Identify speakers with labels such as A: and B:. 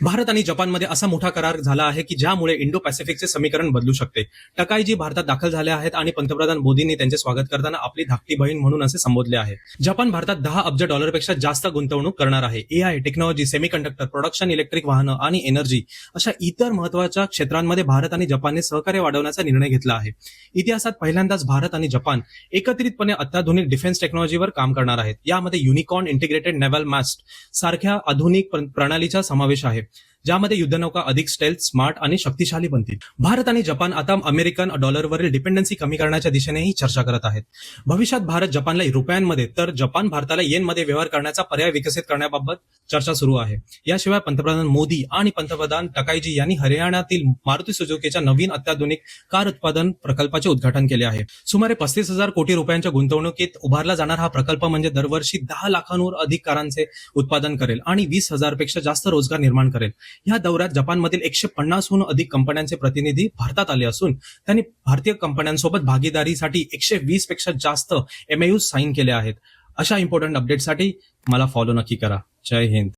A: भारत आणि जपानमध्ये असा मोठा करार झाला आहे की ज्यामुळे इंडो पॅसिफिकचे समीकरण बदलू शकते. टकाईजी भारतात दाखल झाले आहेत आणि पंतप्रधान मोदींनी त्यांचे स्वागत करताना आपली धाकटी बहीण म्हणून असे संबोधले आहे. जपान भारतात $10 अब्ज जास्त गुंतवणूक करणार आहे. AI, technology, semiconductor, production, electric वाहनं आणि एनर्जी अशा इतर महत्वाच्या क्षेत्रांमध्ये भारत आणि जपानने सहकार्य वाढवण्याचा निर्णय घेतला आहे. इतिहासात पहिल्यांदाच भारत आणि जपान एकत्रितपणे अत्याधुनिक डिफेन्स टेक्नॉलॉजीवर काम करणार आहेत. यामध्ये युनिकॉर्न इंटिग्रेटेड नेव्हल मास्ट सारख्या आधुनिक प्रणालीचा समावेश आहे, ज्यामध्ये युद्धनौका अधिक स्टेल्थ, स्मार्ट आणि शक्तिशाली बनतील. भारत आणि जपान आता अमेरिकन डॉलरवरील डिपेंडन्सी कमी करण्याच्या दिशेनेही चर्चा करत आहेत. भविष्यात भारत जपानला रुपयांमध्ये तर जपान भारताला येनमध्ये व्यवहार करण्याचा पर्याय विकसित करण्याबाबत चर्चा सुरू आहे. याशिवाय पंतप्रधान मोदी आणि पंतप्रधान टकाईजी यांनी हरियाणातील मारुती सुझुकीच्या नवीन अत्याधुनिक कार उत्पादन प्रकल्पाचे उद्घाटन केले आहे. सुमारे 35,000 कोटी रुपयांच्या गुंतवणुकीत उभारला जाणारा हा प्रकल्प म्हणजे दरवर्षी 10 लाखांहून अधिक कारांचे उत्पादन करेल आणि 20,000 पेक्षा जास्त रोजगार निर्माण करेल. या दौऱ्यात जपानमधील 150हून अधिक कंपन्यांचे प्रतिनिधी भारतात आले असून त्यांनी भारतीय कंपन्यांसोबत भागीदारीसाठी 120 पेक्षा जास्त MOU साईन केले आहेत. अशा इम्पॉर्टंट अपडेटसाठी मला फॉलो नक्की करा. जय हिंद.